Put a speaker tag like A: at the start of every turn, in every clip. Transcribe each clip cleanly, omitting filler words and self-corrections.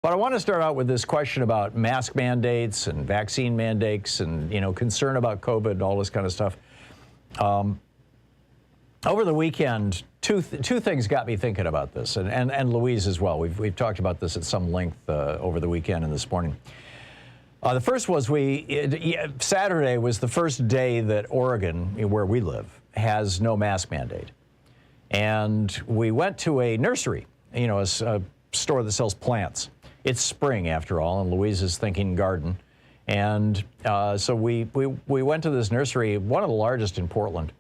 A: But I want to start out with this question about mask mandates and vaccine mandates and, concern about COVID and all this kind of stuff. Over the weekend, two things got me thinking about this, and Louise as well. We've talked about this at some length over the weekend and this morning. The first was Saturday was the first day that Oregon, where we live, has no mask mandate. And we went to a nursery, a store that sells plants. It's spring, after all, and Louise is thinking garden. And so we went to this nursery, one of the largest in Portland,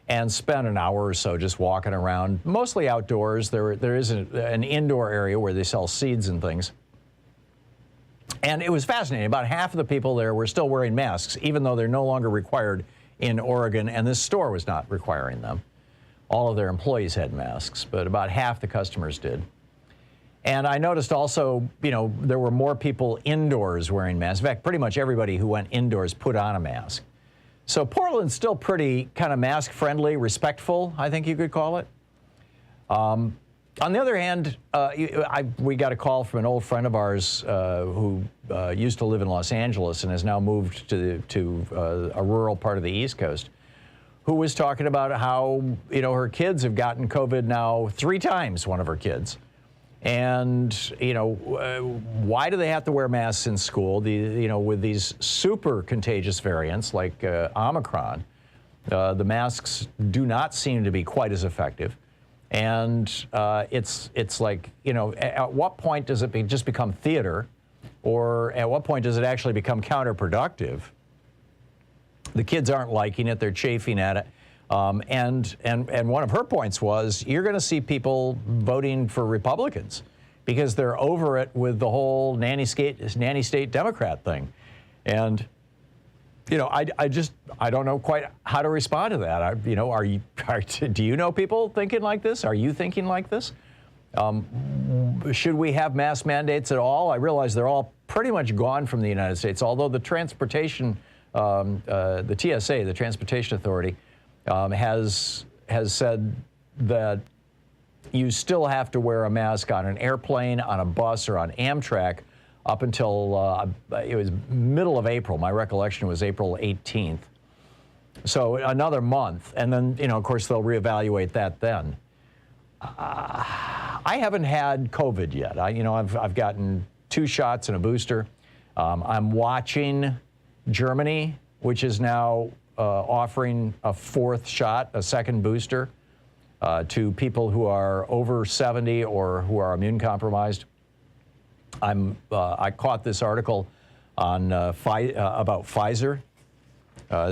A: and spent an hour or so just walking around, mostly outdoors. There is an indoor area where they sell seeds and things. And it was fascinating. About half of the people there were still wearing masks, even though they're no longer required in Oregon, and this store was not requiring them. All of their employees had masks, but about half the customers did. And I noticed also, there were more people indoors wearing masks. In fact, pretty much everybody who went indoors put on a mask. So Portland's still pretty kind of mask-friendly, respectful, I think you could call it. On the other hand, we got a call from an old friend of ours who used to live in Los Angeles and has now moved to a rural part of the East Coast, who was talking about how, her kids have gotten COVID now 3 times, one of her kids. And, why do they have to wear masks in school? With these super contagious variants like Omicron, the masks do not seem to be quite as effective. And it's like, at what point does it just become theater? Or at what point does it actually become counterproductive? The kids aren't liking it. They're chafing at it. And one of her points was, you're going to see people voting for Republicans because they're over it with the whole nanny state Democrat thing. And, I don't know quite how to respond to that. Do you know people thinking like this? Are you thinking like this? Should we have mask mandates at all? I realize they're all pretty much gone from the United States, although the transportation, the TSA, the Transportation Authority, has said that you still have to wear a mask on an airplane, on a bus, or on Amtrak up until it was middle of April. My recollection was April 18th. So another month, and then, of course, they'll reevaluate that then. I haven't had COVID yet. I've gotten 2 shots and a booster. I'm watching Germany, which is now offering a 4th shot, a second booster, to people who are over 70 or who are immune compromised. I caught this article on about Pfizer,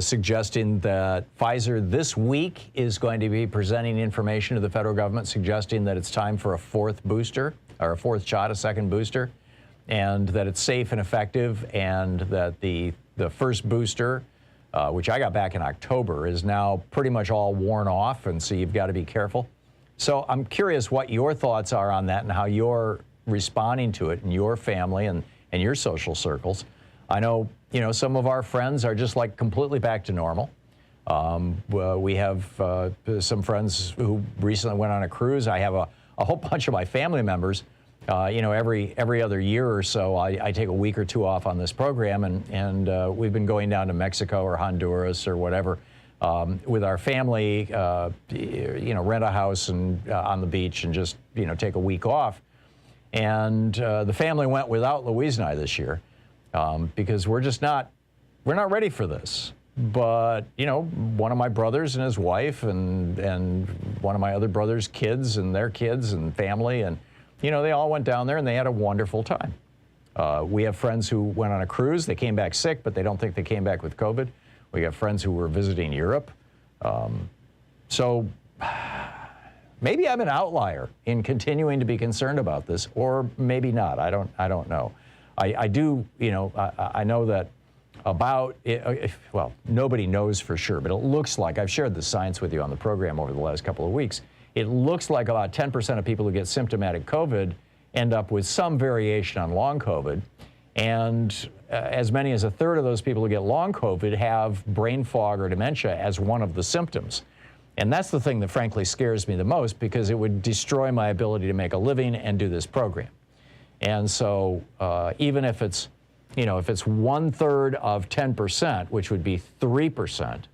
A: suggesting that Pfizer this week is going to be presenting information to the federal government suggesting that it's time for a 4th booster, or a 4th shot, a second booster, and that it's safe and effective, and that the first booster, which I got back in October, is now pretty much all worn off, and so you've got to be careful. So I'm curious what your thoughts are on that and how you're responding to it in your family and your social circles. I know, some of our friends are just like completely back to normal. We have some friends who recently went on a cruise. I have a whole bunch of my family members. Every other year or so, I take a week or 2 off on this program, and we've been going down to Mexico or Honduras or whatever with our family, rent a house and on the beach and just, take a week off. And the family went without Louise and I this year because we're not ready for this. But, one of my brothers and his wife and one of my other brother's kids and their kids and family, and they all went down there and they had a wonderful time. We have friends who went on a cruise. They came back sick, but they don't think they came back with COVID. We have friends who were visiting Europe. So maybe I'm an outlier in continuing to be concerned about this, or maybe not. I don't know. I do, I know that about, well, nobody knows for sure, but it looks like, I've shared the science with you on the program over the last couple of weeks, it looks like about 10% of people who get symptomatic COVID end up with some variation on long COVID. And as many as a third of those people who get long COVID have brain fog or dementia as one of the symptoms. And that's the thing that frankly scares me the most, because it would destroy my ability to make a living and do this program. And so even if it's, you know, if it's 1/3 of 10%, which would be 3%,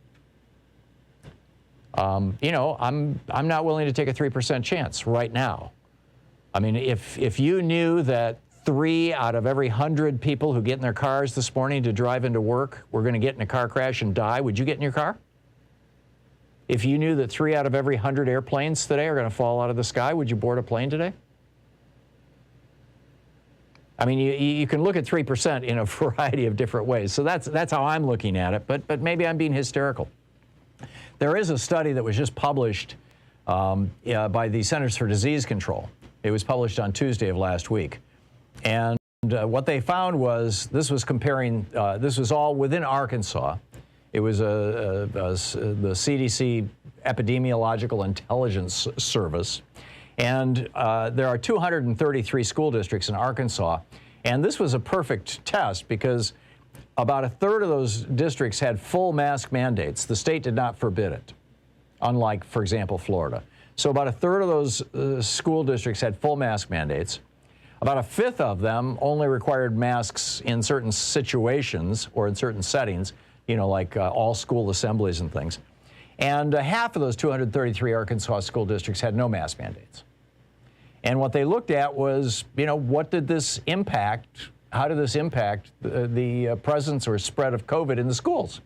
A: you know, I'm not willing to take a 3% chance right now. I mean, if you knew that 3 out of every 100 people who get in their cars this morning to drive into work were going to get in a car crash and die, would you get in your car? If you knew that 3 out of every 100 airplanes today are going to fall out of the sky, would you board a plane today? I mean, you can look at 3% in a variety of different ways. So that's how I'm looking at it, but maybe I'm being hysterical. There is a study that was just published by the Centers for Disease Control. It was published on Tuesday of last week. And what they found was, this was comparing, this was all within Arkansas. It was the CDC Epidemiological Intelligence Service. And there are 233 school districts in Arkansas. And this was a perfect test because about 1/3 of those districts had full mask mandates. The state did not forbid it, unlike, for example, Florida. So about 1/3 of those school districts had full mask mandates. About 1/5 of them only required masks in certain situations or in certain settings, you know, like all school assemblies and things. And half of those 233 Arkansas school districts had no mask mandates. And what they looked at was, you know, what did this impact? How did this impact the presence or spread of COVID in the schools?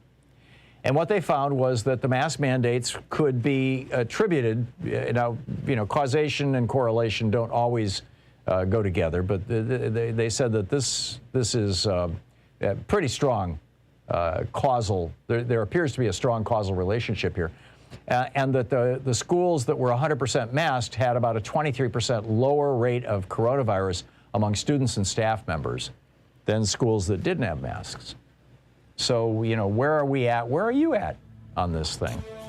A: And what they found was that the mask mandates could be attributed, now, you know, causation and correlation don't always go together, but they said that this is pretty strong causal, there appears to be a strong causal relationship here. And that the schools that were 100% masked had about a 23% lower rate of coronavirus among students and staff members than schools that didn't have masks. So, you know, where are we at? Where are you at on this thing?